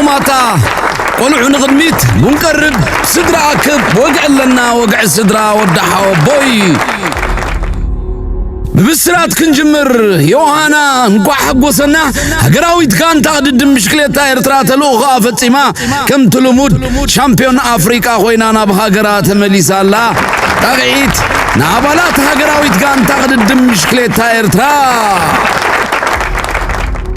ማታ ቆልዑ ንቅድሚት ሙንቀርብ ስድራ አክብ ወግዕ ለና ወግዕ ስድራ ወዳሓው ቦይ بسرات كنجمر يوهانا نقوح حقوسنا هقراويت كان تقدد مشكلة إرترات الأوغا فتسما كم تلمود شامبيون أفريقيا خوينانا بهاقرات مليسا الله تقعيت نابالات هقراويت كان تقدد مشكلة إرترات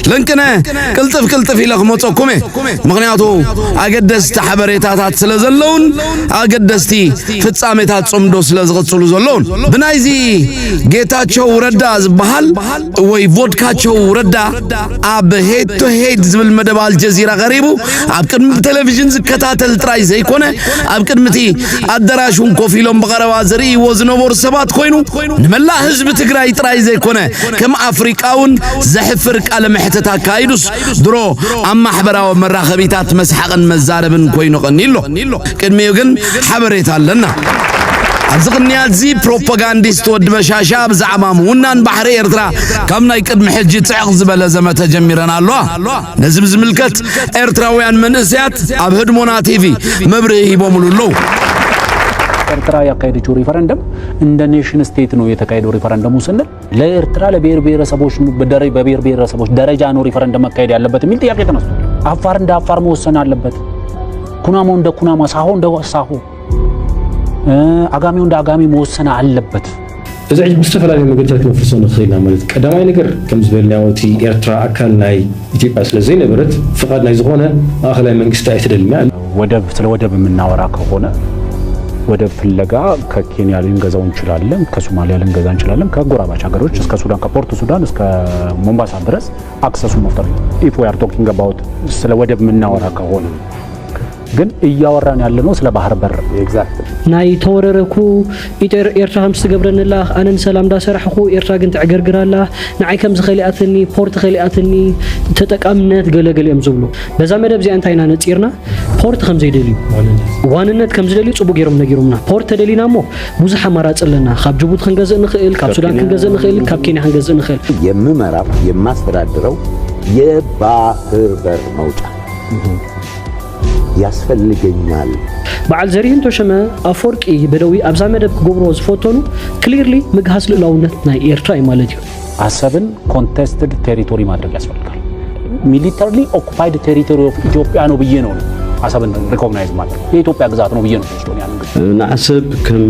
لنكنا كلتف إلى خموتكمه مغنياتو أقدست حبريتات سلازلون أقدستي فتساميتات صمدو سلازغتسلو زلون بنايزي جيتاتشو ردا زبحال وي فودكاتشو ردا أب هيد تو هيد زبل مدبال جزيرة غريبو أب كدم تلفزيون زكتاتل تراي زي كونه أب كدمتي الدراشون كوفيلون بغروا زري وزنو بورسبات خوينو نملا حزب تግራይ تراي زي كونه كم أفريقاون زحفرق على تاكايدوس درو اما حبراو مراخبيتات مسحقن مزاربن كوينو قنيلو قدميو گن حبريت علنا ازغنيات زي بروباغانديست ود بشاشا بزعمام ونان بحر إرترا كمنا يقدم حجي تعق زبل زمه تجمرنا الله نزم زملكت إرتراويان منسيات اب هدمونا تيفي مبري يبوملو ኤርትራ ያካሄደችው ሪፈረንደም እንደ ኔሽን ስቴት ነው የተካሄደው ሪፈረንደሙ ስንል ለኤርትራ ለብሔር ብሔረሰቦች በብሔር ብሔረሰቦች ደረጃ ነው ሪፈረንደም መካሄድ ያለበት የሚል ጥያቄ ተነስቷል። አፋር እንደ አፋር መወሰን አለበት፣ ኩናሞ እንደ ኩናማ፣ ሳሆ እንደ ሳሆ፣ አጋሚው እንደ አጋሚ መወሰን አለበት። እዚህ ሙስተፈላሊ መገጃት መፍሰው ነው ኸይላ ማለት ቀዳማይ ነገር ከምዝበልናውቲ ኤርትራ አካል ናይ ኢትዮጵያ ስለዚህ ነበረት ፍቃድ ናይ ዝኾነ አኸላይ መንግስት አይተደልማ ወደብ ስለ ወደብ የምናወራ ከሆነ ወደ ፍለጋ ከኬንያ ልንገዛው እንችላለን፣ ከሶማሊያ ልንገዛ እንችላለን፣ ከጎራባች ሀገሮች እስከ ሱዳን ከፖርት ሱዳን እስከ ሞምባሳ ድረስ አክሰሱ መፍጠር if we are talking about ስለ ወደብ ምናወራ ከሆነ ግን እያወራን ያለነው ስለ ባህር በር ኤግዛክትሊ ናይ ተወረረኩ ኤርትራ ከምስ ገብረንላ አነን ሰላም ዳሰራሕኩ ኤርትራ ግን ትዕገርግራላ ንዓይ ከም ዝኸሊአትኒ ፖርት ኸሊአትኒ ተጠቃምነት ገለገለም ዝብሉ በዛ መደብ ዚ አንታይና ነጽርና ፖርት ከም ዘይደልዩ ዋንነት ከም ዝደልዩ ጽቡ ገይሮም ነጊሮምና ፖርት ተደሊናሞ ብዙሕ አማራጭ ለና ካብ ጅቡቲ ክንገዝእ ንኽእል ካብ ሱዳን ክንገዝእ ንኽእል ካብ ኬንያ ክንገዝእ ንኽእል የምመራው የማስተዳድረው የባህር በር መውጫ ያስፈልገኛል በዓል ዘሪሁን ተሸመ አፈወርቂ በደዊ አብዛ መደብ ጎብሮ ዝፎቶኑ ክሊርሊ ምግሃስ ልዕላውነት ናይ ኤርትራ ማለት እዩ። አሰብን ኮንቴስትድ ቴሪቶሪ ማድረግ ያስፈልጋል። ሚሊታሪሊ ኦኩፓይድ ቴሪቶሪ ኦፍ ኢትዮጵያ ነው ብዬ ነው አሰብን ሪኮግናይዝ ማድረግ የኢትዮጵያ ግዛት ነው ብዬ ነው ተሽቶን ያን ናዓሰብ ከም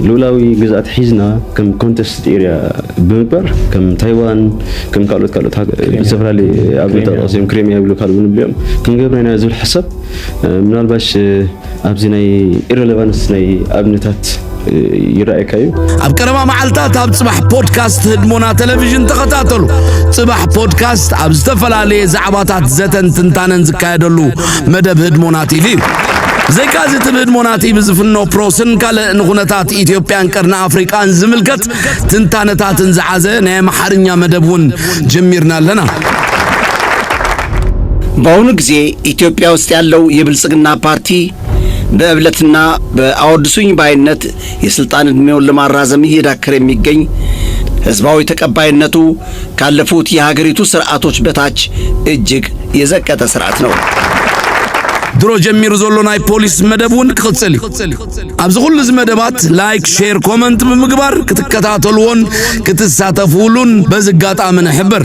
ሉላዊ ግዛት ሒዝና ከም ኮንቴስት ኤሪያ ብምባር ከም ታይዋን ከም ካልኦት ብዝተፈላለ ኣብነት ኣቅሲም ክሬሚያ ብሉ ካልኦ ንብሎም ክንገብረና ዝብል ሓሳብ ምናልባሽ ኣብዚ ናይ ኢሬሌቫንስ ናይ ኣብነታት يرأيكايو أبكرما معلتات أب صباح بودكاست هدمونا تلفزيون تخطاتلو صباح بودكاست أب استفلالي زعباتات زتن تنتانن زكايدلو مدب هدمونا تيفي زي كازت هدمونا تيفي زفنو بروسن كالا نغنتات إثيوبيان كرنا أفريقان زملكت تنتانتات زعازة نيم حرنيا مدبون جميرنا لنا በአሁኑ ጊዜ ኢትዮጵያ ውስጥ ያለው የብልጽግና ፓርቲ በእብለትና በአወድሱኝ ባይነት የስልጣን እድሜውን ለማራዘም እየዳከረ የሚገኝ ህዝባዊ ተቀባይነቱ ካለፉት የሀገሪቱ ስርዓቶች በታች እጅግ የዘቀጠ ስርዓት ነው። ድሮ ጀሚሩ ዞሎናይ ፖሊስ መደቡን ክጽል አብዝ ሁሉ ዝመደባት ላይክ ሼር ኮሜንት በመግባር ክትከታተሉን ክትሳተፉሉን በዝጋጣ ምን ሕብር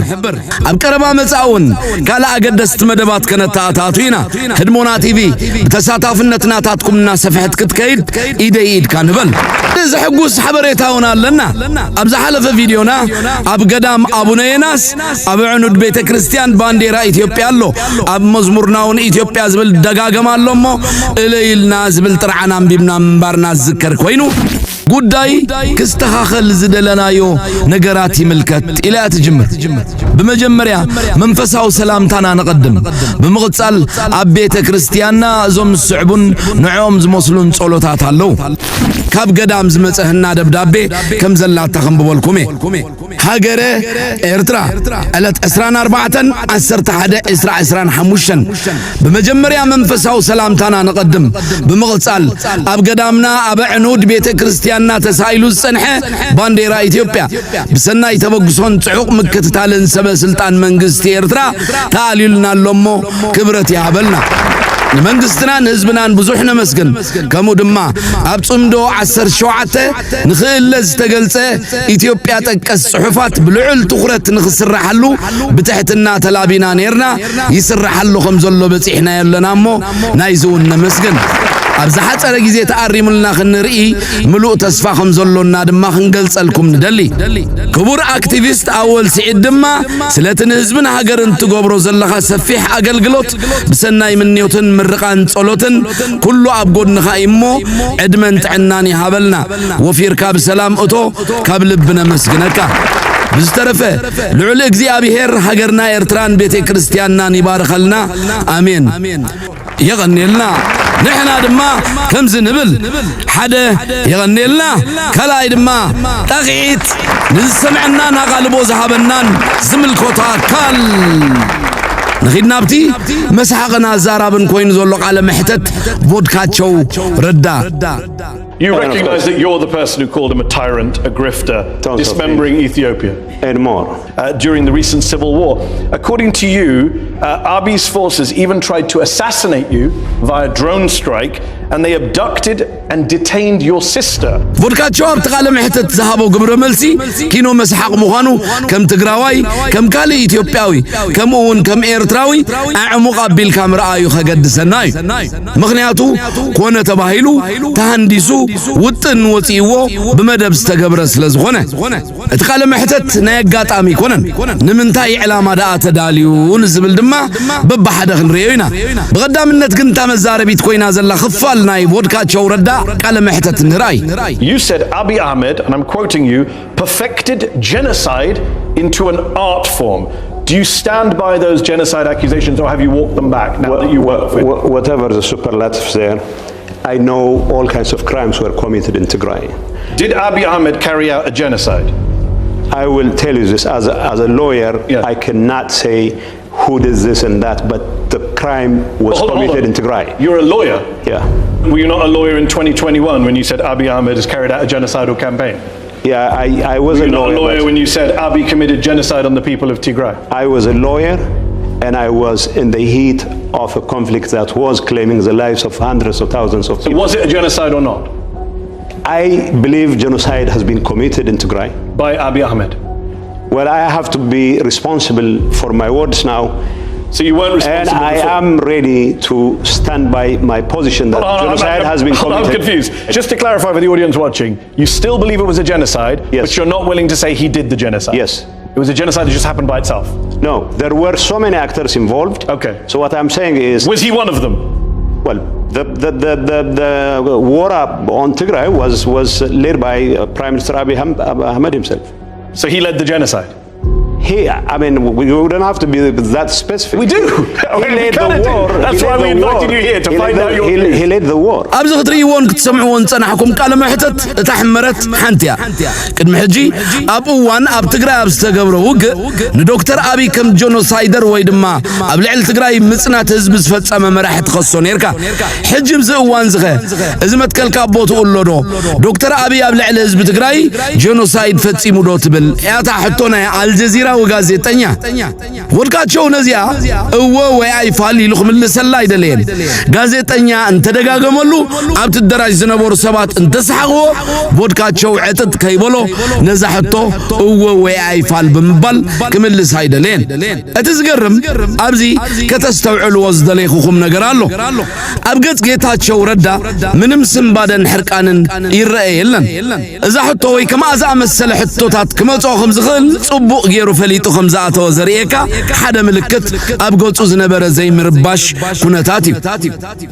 አብቀረባ መጻውን ካላ አገደስት መደባት ከነታታቱይና ህድሞና ቲቪ በተሳታፍነትና ታትኩምና ሰፈሕት ክትከይድ ኢደይድ ካንበል ዝሕጉስ ሓበሬታውን ኣለና አብዛ ሓለፈ ቪዲዮና አብ ገዳም አቡነ የናስ አብ ዕኑድ ቤተ ክርስቲያን ባንዲራ ኢትዮጵያ አሎ አብ መዝሙርናውን ኢትዮጵያ ዝብል ደጋገማለሞ እለይልና ዝብል ጥርዓና ቢምና ምንባርና ዝከር ኮይኑ ጉዳይ ክስተኻኸል ዝደለናዮ ነገራት ይምልከት ኢላት ጅምር በመጀመሪያ መንፈሳው ሰላምታና ነቀድም በመቅጻል አብ ቤተ ክርስቲያንና ዞም ስዕቡን ንዖም ዝመስሉን ጸሎታት አለው ካብ ገዳም ዝመጽህና ደብዳቤ ከም ዘላታ ክንብበልኩሜ ሃገረ ኤርትራ ዕለት 24/11/25 በመጀመሪያ መንፈሳዊ ሰላምታና ንቀድም ብምቕጻል ኣብ ገዳምና ኣብ ዕኑድ ቤተ ክርስቲያንና ተሳኢሉ ዝጸንሐ ባንዴራ ኢትዮጵያ ብሰናይ ተበግሶን ጽዑቕ ምክትታልን ሰበ ስልጣን መንግስቲ ኤርትራ ተኣሊሉና ሎሞ ክብረት ያበልና ንመንግስትናን ህዝብናን ብዙሕ ነመስግን ከምኡ ድማ ኣብ ጽምዶ 17 ንኽእለ ዝተገልጸ ኢትዮጵያ ጠቀስ ጽሑፋት ብልዑል ትኹረት ንኽስራሐሉ ብትሕትና ተላቢና ነርና ይስራሐሉ ከም ዘሎ በጺሕና የለና እሞ ናይዝውን ነመስግን ኣብ ዝሓፀረ ግዜ ተኣሪሙልና ክንርኢ ምሉእ ተስፋ ከም ዘሎና ድማ ክንገልጸልኩም ንደሊ ክቡር አክቲቪስት ኣወል ስዒድ ድማ ስለትን ህዝብን ሃገርን ትገብሮ ዘለኻ ሰፊሕ አገልግሎት ብሰናይ ምንዮትን ምርቃን ጸሎትን ኩሉ ኣብ ጎድንኻ እሞ ዕድመን ጥዕናን ይሃበልና ወፊርካ ብሰላም እቶ ካብ ልብና መስግነካ ብዝተረፈ ልዑል እግዚአብሔር ሃገርና ኤርትራን ቤተ ክርስቲያንናን ይባርኸልና አሜን يغنيلنا نحنا دما كمز نبل حدا يغنيلنا كلاي دما تغيت نسمعنا نغالبو زهابنان زمل كوتا كال نخيدنا بتي مسحقنا زارابن كوين زولق على محتت بودكاتشو ردا You recognize that you're the person who called him a tyrant, a grifter, dismembering Ethiopia. And more. During the recent civil war. According to you, Abiy's forces even tried to assassinate you via drone strike, and they abducted and detained your sister. vodkacho abtqala mehtet zahabo gibro melsi kino mashaq mukhanu kam tigrawi kam kali ethiopiawi kam on kam ertrawi a'mu qabil kamra ayu khagadsanaay ምክንያቱ ኮነ ተባሂሉ ተሃንዲሱ ውጥን ወጪዎ በመደብ ዝተገብረ ስለዝኾነ እትቃለ መሕተት ናይ አጋጣሚ ኮነን ንምንታይ ዕላማ ዳኣ ተዳልዩ ንዝብል ድማ በባሓደ ክንሪዮ ኢና በቀዳምነት ግን ተመዛረቢት ኮይና ዘላ ክፋል ናይ vodkacho ረዳ ቃለ መሕተት ንራይ You said Abiy Ahmed, and I'm quoting you, perfected genocide into an art form. Do you stand by those genocide accusations, or have you walked them back now that you work for it? Whatever the superlatives there, I know all kinds of crimes were committed in Tigray. Did Abiy Ahmed carry out a genocide? I will tell you this as a lawyer. I cannot say who did this and that, but the crime was committed in Tigray. You're a lawyer? Yeah. Were you not a lawyer in 2021 when you said Abiy Ahmed has carried out a genocidal campaign? Yeah, I was Were a you lawyer. not a lawyer when you said Abiy committed genocide on the people of Tigray? I was a lawyer, and I was in the heat of a conflict that was claiming the lives of hundreds of thousands of people. So was it a genocide or not? I believe genocide has been committed in Tigray. By Abiy Ahmed? Well, I have to be responsible for my words now. So you weren't responsible And I before. am ready to stand by my position that genocide has been committed. I'm confused. Just to clarify for the audience watching, you still believe it was a genocide, Yes. but you're not willing to say he did the genocide? Yes. It was a genocide that just happened by itself? No, there were so many actors involved. Okay. So what I'm saying is, Was he one of them? well, the war on Tigray was led by Prime Minister Abiy Ahmed himself. So he led the genocide? I mean, we don't have to be that specific. We do. He led the war. That's why we invited you here to find out your views. He led the war. ኣብዚ ክትሪእዎን ክትሰምዕዎን ፀናሕኩም ቃለ መሕተት እታ ሕመረት ሓንቲያ ቅድሚ ሕጂ ኣብ እዋን ኣብ ትግራይ ኣብ ዝተገብረ ውግእ ንዶክተር አብይ ከም ጆኖሳይደር ወይ ድማ ኣብ ልዕሊ ትግራይ ምጽናት ህዝቢ ዝፈጸመ መራሒ ትኸሶ ነርካ ሕጂ ብዚ እዋን ዝኸ እዚ መትከልካ ቦትኡ ኣሎዶ ዶክተር አብይ ኣብ ልዕሊ ህዝቢ ትግራይ ጆኖሳይድ ፈጺሙ ዶ ትብል ያታ ሕቶ ናይ አልጀዚራ ወጋዜጠኛ vodkacho ነዚያ እወ ወይ አይፋል ይልኹም ለሰላ አይደለም ጋዜጠኛ እንተደጋገመሉ ኣብ ትደራጅ ዝነበሩ ሰባት እንተሰሐቅዎ vodkacho ዕጥጥ ከይበሎ ነዛሕቶ እወ ወይ አይፋል ብምባል ክምልስ አይደለም እቲ ዝገርም ኣብዚ ከተስተውዕልዎ ዝደለይኹም ነገር ኣሎ ኣብ ገጽ ጌታቸው ረዳ ምንም ስምባደን ሕርቃንን ይረአ የለን እዛ ሕቶ ወይ ከማዛ መሰለ ሕቶታት ክመጾ ከም ዝኽእል ጽቡቕ ገይሩ ፈሊጡ ከምዛኣተወ ዘርእየካ ሓደ ምልክት ኣብ ገጹ ዝነበረ ዘይምርባሽ ኩነታት እዩ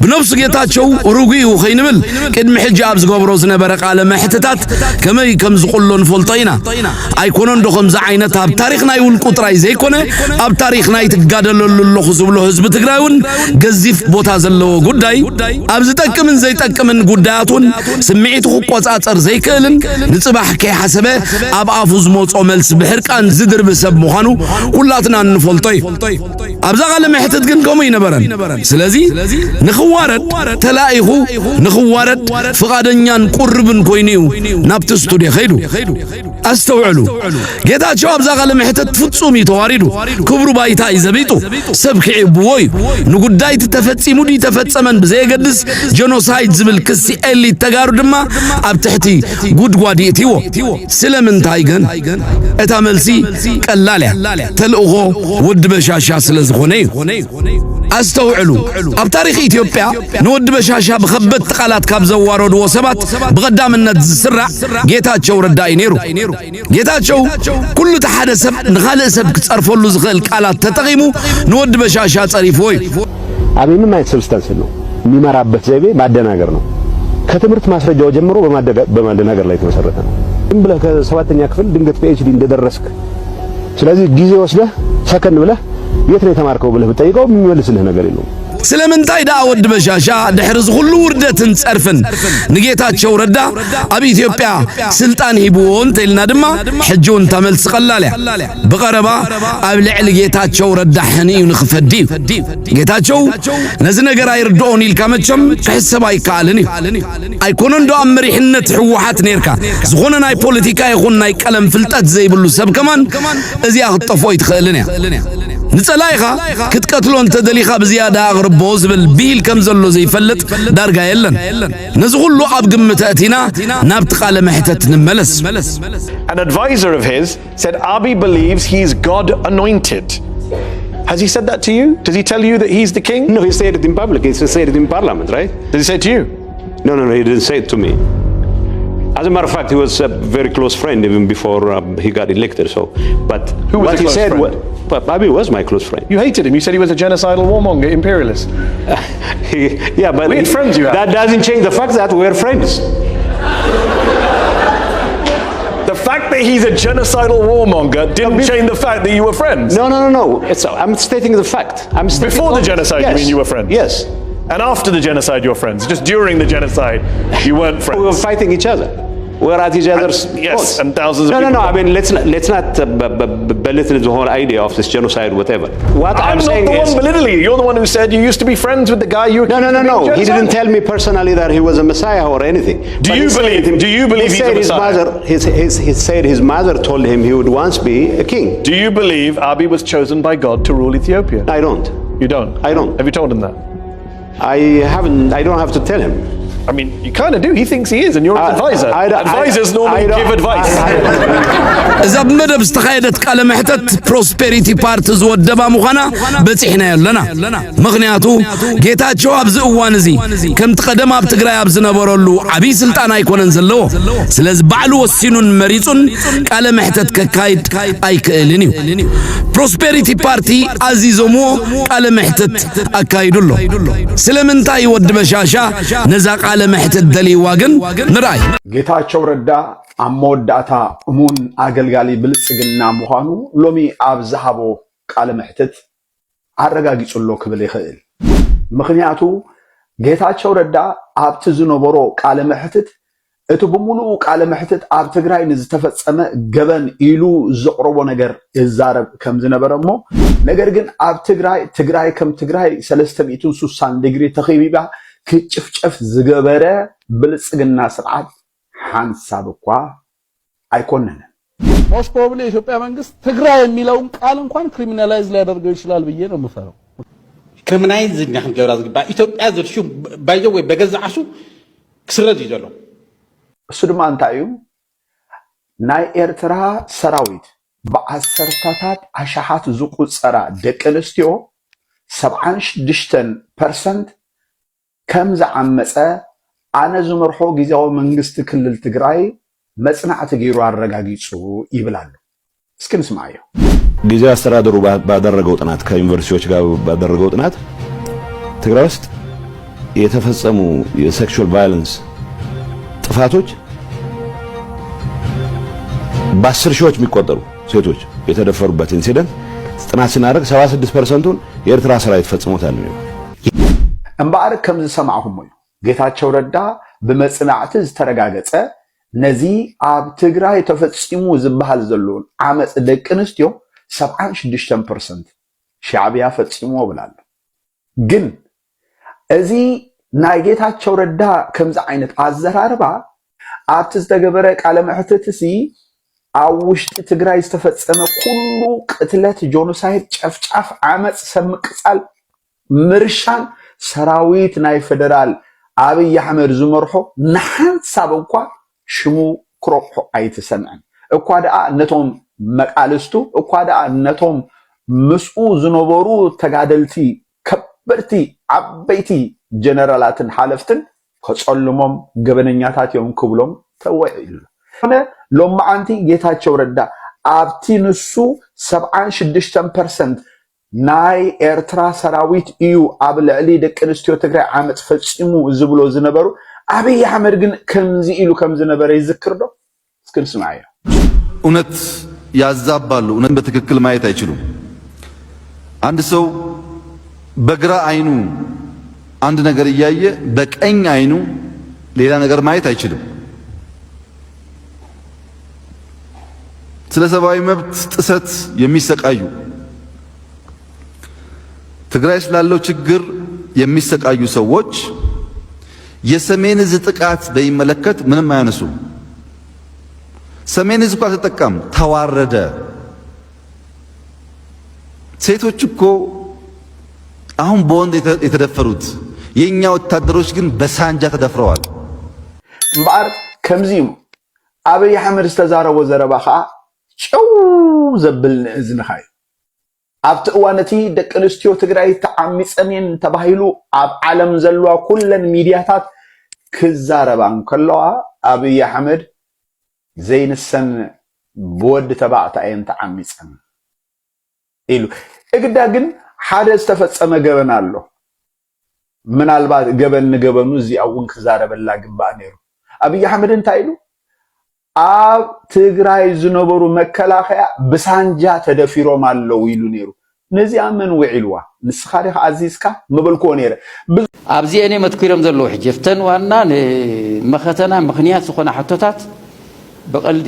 ብነፍሱ ጌታቸው ርጉኡ ኸይንብል ቅድሚ ሕጂ ኣብ ዝገብሮ ዝነበረ ቃለ መሕተታት ከመይ ከም ዝቁሎ ንፈልጦ ኢና ኣይኮነ እንዶ ከምዛ ዓይነት ኣብ ታሪክ ናይ ውልቁ ጥራይ ዘይኮነ ኣብ ታሪክ ናይ ትጋደለሉ ኣለኹ ዝብሎ ህዝቢ ትግራይ እውን ገዚፍ ቦታ ዘለዎ ጉዳይ ኣብ ዝጠቅምን ዘይጠቅምን ጉዳያቱን ስምዒቱ ክቆጻጸር ዘይክእልን ንጽባሕ ከይሓሰበ ኣብ ኣፉ ዝመጾ መልስ ብሕርቃን ዝድርብ ሰብ ምዃኑ ኩላትና እንፈልጦ እዩ ኣብዛ ቃለ መሕተት ግን ከምኡ ይነበረን ስለዚ ንኽዋረድ ተላኢኹ ንኽዋረድ ፍቓደኛን ቁርብን ኮይኑ ናብቲ ስቱድዮ ኸይዱ ኣስተውዕሉ ጌታቸው ኣብዛ ቃለ መሕተት ፍጹም ተዋሪዱ ክብሩ ባይታ ይዘቢጡ ሰብ ክዕብዎ እዩ ንጉዳይ ተፈጺሙ ዲ ተፈጸመን ብዘይገድስ ጀኖሳይድ ዝብል ክሲ ኤሊት ተጋሩ ድማ ኣብ ትሕቲ ጉድጓድ ይእትዎ ስለምንታይ ግን እታ መልሲ ቀላል እያ ተልእኾ ወዲ በሻሻ ስለ ዝኾነ እዩ ኣስተውዕሉ ኣብ ታሪኽ ኢትዮጵያ ንወዲ በሻሻ ብኸበድ ቃላት ካብ ዘዋረድዎ ሰባት ብቐዳምነት ዝስራዕ ጌታቸው ረዳ እዩ ነይሩ ጌታቸው ኩሉ ተሓደ ሰብ ንኻልእ ሰብ ክጸርፈሉ ዝኽእል ቃላት ተጠቒሙ ንወዲ በሻሻ ጸሪፍዎ እዩ አብይ ምን አይነት ሰብስታንስ ነው የሚመራበት ዘይቤ ማደናገር ነው ከትምህርት ማስረጃው ጀምሮ በማደናገር ላይ ተመሰረተ ነው ዝም ብለህ ከሰባተኛ ክፍል ድንገት ፒኤችዲ እንደደረስክ ስለዚህ ጊዜ ወስደህ ሰከን ብለህ የት ነው የተማርከው ብለህ ብትጠይቀው የሚመልስልህ ነገር የለውም ስለምንታይ ዳ ወዲ በሻሻ ድሕሪ ዝኹሉ ውርደትን ጸርፍን ንጌታቸው ረዳ ኣብ ኢትዮጵያ ስልጣን ሂብዎ እንተኢልና ድማ ሕጂ እውን ተመልስ ቀላል እያ ብቐረባ ኣብ ልዕሊ ጌታቸው ረዳ ሕኒኡ ንኽፈዲ እዩ ጌታቸው ነዚ ነገር ኣይርድኦን ኢልካ መቸም ክሕሰብ ኣይከኣልን እዩ ኣይኮነ እንዶ ኣብ መሪሕነት ሕወሓት ነርካ ዝኾነ ናይ ፖለቲካ ይኹን ናይ ቀለም ፍልጠት ዘይብሉ ሰብ ከማን እዚኣ ክትጠፍኦ ይትኽእልን እያ ንጸላይኻ ክትቀትሎ እንተደሊኻ ብዝያዳ ኣቕርቦ ዝብል ቢል ከም ዘሎ ዘይፈልጥ ዳርጋ የለን ነዚ ኩሉ ኣብ ግምት ኣእቲና ናብቲ ቃለ መሕተት ንመለስ An advisor of his said Abiy believes he's God anointed. Has he said that to you? Does he tell you that he's the king? No, he said it in public. He said it in parliament, right? Does he say it to you? No, he didn't say it to me. As a matter of fact, he was a very close friend even before he got elected. So, but who was what he said, Abiy was my close friend. You hated him. You said he was a genocidal warmonger, imperialist. Yeah, but weird friends you have. That doesn't change the fact that we're friends. The fact that he's a genocidal warmonger didn't change the fact that you were friends. No. I'm stating the fact. Before the genocide, yes. You mean you were friends? Yes. And after the genocide, you were friends. Just during the genocide, you weren't friends. We were fighting each other. We're at each other's yes, and thousands of people. No. I mean, let's not belittle the whole idea of this genocide, whatever. What I'm saying not the one belittling you. You're the one who said you used to be friends with the guy you. No. He didn't tell me personally that he was a messiah or anything. Do you believe he's a messiah? He said his mother told him he would once be a king. Do you believe Abiy was chosen by God to rule Ethiopia? I don't. You don't? I don't. Have you told him that? I don't have to tell him. I mean, you kind of do. He thinks he is, and you're an advisor. Advisors normally give advice. إذا بمدب استخايدت قال محتت prosperity part زودبا مخانا بتحنا يلنا مغنياتو جيتاتشو أبز أوانزي كم تقدم أبتقرأ أبز نبرلو عبي سلطان أيكون نزلو سلز بعلو السنون مريضون قال محتت كايد أيك لنيو prosperity party عزيزمو قال محتت أكايدلو سلمنتاي ود بشاشا نزاق على محتت دلي واجن نراي ጌታቸው ረዳ አሞዳታ እሙን አገልጋሊ ብልጽግና መሆኑ ሎሚ አብዛሃቦ ቃለ መሕተት አረጋግጹሎ ክብል ይኽእል ምክንያቱ ጌታቸው ረዳ ኣብቲ ዝነበሮ ቃለ መሕተት እቲ ብሙሉ ቃለ መሕተት ኣብ ትግራይ ንዝተፈጸመ ገበን ኢሉ ዘቅርቦ ነገር ይዛረብ ከም ዝነበረሞ ነገር ግን ኣብ ትግራይ ከም ትግራይ 360 ዲግሪ ተኸቢባ ክጭፍጨፍ ዝገበረ ብልጽግና ስርዓት ሐንሳብ እንኳ አይኮነን ሞስት ፕሮባብሊ ኢትዮጵያ መንግስት ትግራይ የሚለውን ቃል እንኳን ክሪሚናላይዝ ሊያደርገው ይችላል ብዬ ነው የምፈራው ክሪሚናላይዝ ዝኛን ገብራ ዝግባ ኢትዮጵያ ዝርሹ ባይዘው ወይ በገዛዓሱ ክስረድ ይዘሎ እሱ ድማ አንታዩ ናይ ኤርትራ ሰራዊት በአሰርታታት አሻሃት ዝቁጸራ ደቀንስትዮ 76% ከም ዘዓመፀ አነ ዝመርሖ ጊዜያዊ መንግስት ክልል ትግራይ መጽናዕት ገይሩ አረጋግጹ ይብላሉ እስኪ እንስማየው። ጊዜያዊ አስተዳደሩ ባደረገው ጥናት ከዩኒቨርሲቲዎች ጋር ባደረገው ጥናት ትግራይ ውስጥ የተፈጸሙ የሴክሹዋል ቫዮለንስ ጥፋቶች በ10 ሺዎች የሚቆጠሩ ሴቶች የተደፈሩበት ኢንሲደንት ጥናት ስናደርግ 76%ን የኤርትራ ሰራዊት ፈጽሞታል ነው። እምባር ከም ዝሰማዕሁም እዩ ጌታቸው ረዳ ብመጽናዕቲ ዝተረጋገጸ ነዚ ኣብ ትግራይ ተፈጺሙ ዝበሃል ዘለውን ዓመጽ ደቂ ኣንስትዮ 76% ሻዕብያ ፈጺሞ ብላሉ። ግን እዚ ናይ ጌታቸው ረዳ ከምዚ ዓይነት ኣዘራርባ ኣብቲ ዝተገበረ ቃለ መሕትትሲ ኣብ ውሽጢ ትግራይ ዝተፈጸመ ኩሉ ቅትለት፣ ጆኖሳይድ፣ ጨፍጫፍ፣ ዓመጽ፣ ሰብ ምቅጻል፣ ምርሻን ሰራዊት ናይ ፌደራል አብይ አሕመድ ዝመርሖ ንሓንሳብ እንኳ ሽሙ ክረብሖ ኣይተሰምዐን እኳ ደኣ ነቶም መቃልስቱ እኳ ደኣ ነቶም ምስኡ ዝነበሩ ተጋደልቲ ከበድቲ ዓበይቲ ጀነራላትን ሓለፍትን ከጸልሞም ገበነኛታት እዮም ክብሎም ተወዒሉ ሆነ ሎማዓንቲ ጌታቸው ረዳ ኣብቲ ንሱ 76% ናይ ኤርትራ ሰራዊት እዩ ኣብ ልዕሊ ደቂ ኣንስትዮ ትግራይ ዓመጽ ፈጺሙ ዝብሎ ዝነበሩ አብይ አሕመድ ግን ከምዚ ኢሉ ከም ዝነበረ ይዝክር ዶ? እስኪ እንስማዕ። እውነት ያዛባሉ፣ እውነት በትክክል ማየት አይችሉም። አንድ ሰው በግራ አይኑ አንድ ነገር እያየ በቀኝ አይኑ ሌላ ነገር ማየት አይችልም። ስለ ሰብአዊ መብት ጥሰት የሚሰቃዩ ትግራይ ስላለው ችግር የሚሰቃዩ ሰዎች የሰሜን ዕዝ ጥቃት በሚመለከት ምንም አያነሱ። ሰሜን ዕዝ እንኳን ተጠቃም ተዋረደ። ሴቶች እኮ አሁን በወንድ የተደፈሩት የኛ ወታደሮች ግን በሳንጃ ተደፍረዋል። እምበር ከምዚዩ አብይ አሕመድ ዝተዛረቦ ዘረባ ከዓ ጨው ዘብል ንእዝንኻ ኣብቲ እዋነቲ ደቂ ኣንስትዮ ትግራይ ተዓሚፀን ተባሂሉ ኣብ ዓለም ዘለዋ ኩለን ሚድያታት ክዛረባ እንከለዋ አብይ አሕመድ ዘይንሰን ብወዲ ተባዕታየን ተዓሚፀን ኢሉ እግዳ ግን ሓደ ዝተፈጸመ ገበን ኣሎ። ምናልባት ገበን ንገበኑ እዚኣ እውን ክዛረበላ ግባእ ነይሩ። አብይ አሕመድ እንታይ ኢሉ ኣብ ትግራይ ዝነበሩ መከላኸያ ብሳንጃ ተደፊሮም ኣለው ኢሉ ነይሩ። ነዚኣ መን ውዒልዋ? ንስኻ ዲኻ ኣዚዝካ ምበልክዎ ነይረ። ኣብዚአን መትኪሮም ዘለዉ ሕጂ ፍተን ዋና ንመኸተና ምኽንያት ዝኾነ ሕቶታት ብቐልዲ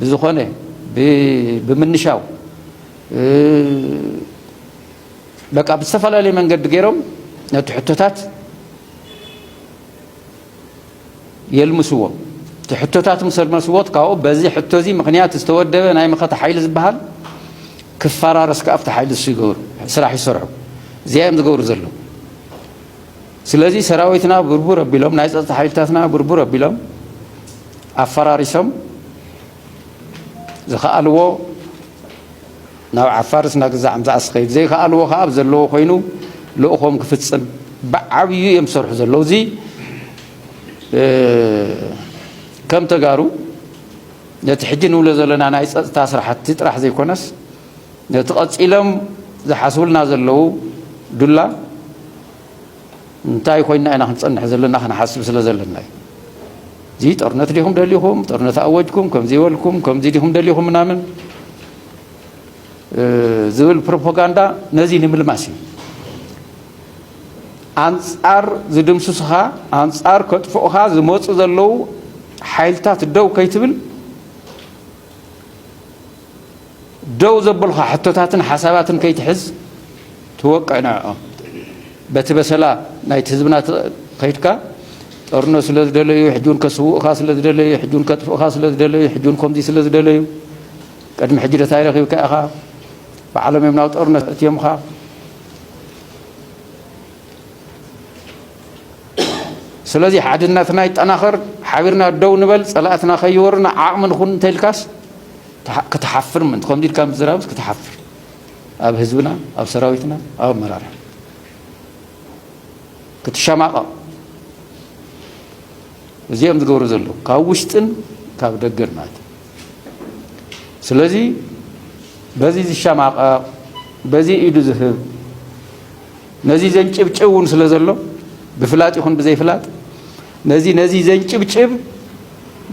ብዝኾነ ብምንሻው በቃ ብዝተፈላለየ መንገዲ ገይሮም ነቲ ሕቶታት የልምስዎ እቲ ሕቶታት ምስ ልመስዎት ካብኡ በዚ ሕቶዚ ምኽንያት ዝተወደበ ናይ መኸተ ሓይሊ ዝበሃል ክፈራረስ ከኣፍቲ ሓይሊ እሱ ይገብሩ ስራሕ ይሰርሑ እዚኦም ዝገብሩ ዘሎ። ስለዚ ሰራዊትና ብርቡር ኣቢሎም ናይ ፀጥታ ሓይልታትና ብርቡር ኣቢሎም ኣፈራሪሶም ዝኸኣልዎ ናብ ዓፋርስ ናግዛዕ ምዛዕስ ከይድ ዘይከኣልዎ ከዓ ኣብ ዘለዎ ኮይኑ ልእኾም ክፍፅም ብዓብዩ እዮም ዝሰርሑ ዘለዉ። እዚ ከም ተጋሩ ነቲ ሕጂ ንብሎ ዘለና ናይ ፀጥታ ስራሕቲ ጥራሕ ዘይኮነስ ነቲ ቀፂሎም ዝሓስቡልና ዘለዉ ዱላ እንታይ ኮይና ኢና ክንፀንሕ ዘለና ክንሓስብ ስለ ዘለና እዩ። እዚ ጦርነት ዲኹም ደሊኹም ጦርነት ኣወጅኩም ከምዚ ይበልኩም ከምዚ ዲኹም ደሊኹም ምናምን ዝብል ፕሮፓጋንዳ ነዚ ንምልማስ እዩ። አንጻር ዝድምስስኻ አንጻር ከጥፍኡኻ ዝመፁ ዘለዉ ሓይልታት ደው ከይትብል ደው ዘበልኻ ሕቶታትን ሓሳባትን ከይትሕዝ ትወቅዕ ንዕኦም በቲ በሰላ ናይቲ ህዝብና ከይድካ ጦርነት ስለ ዝደለዩ ሕጁን ከስውኡኻ ስለ ዝደለዩ ሕጁን ከጥፍኡኻ ስለ ዝደለዩ ሕጁን ከምዚ ስለ ዝደለዩ ቅድሚ ሕጂ ደታይ ረኺብካ ኢኻ ብዓለም የምናዊ ጦርነት እትዮምኻ ስለዚ ሓድነትና ይጠናኸር ሓቢርና ደው ንበል ፀላእትና ከይወርና ዓቕሚ ንኹን እንተይልካስ ክትሓፍር ምንት ከምዚ ኢልካ ምዝራብስ ክትሓፍር ኣብ ህዝብና ኣብ ሰራዊትና ኣብ ኣመራርሓ ክትሸማቐቕ እዚኦም ዝገብሩ ዘለዉ ካብ ውሽጥን ካብ ደገን ማለት እዩ። ስለዚ በዚህ ዝሻማቀ በዚህ ኢዱ ዝህብ ነዚ ዘንጭብጭውን ስለዘሎ ብፍላጥ ይኹን ብዘይፍላጥ ነዚ ዘንጭብጭብ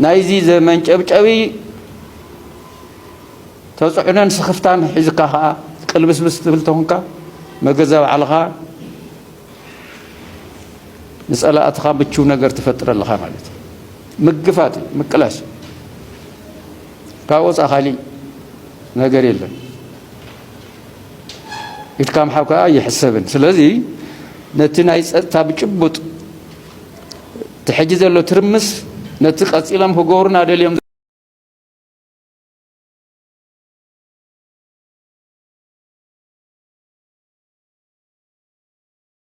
ናይዚ ዘመንጨብጨቢ ተጽዕነን ስኽፍታን ሒዝካ ኸኣ ቅልብስብስ ትብል ተኾንካ መገዛ ባዕልኻ ንጸላእትኻ ምቹው ነገር ትፈጥረለኻ ማለት እዩ ምግፋት ምቅላሽ ካብ ወፃእ ካሊእ ነገር የለን ኢትካ ምሓብካ ይሕሰብን ስለዚ ነቲ ናይ ፀጥታ ብጭቡጥ ትሕጂ ዘሎ ትርምስ ነቲ ቀፂሎም ክገብሩና ደልዮም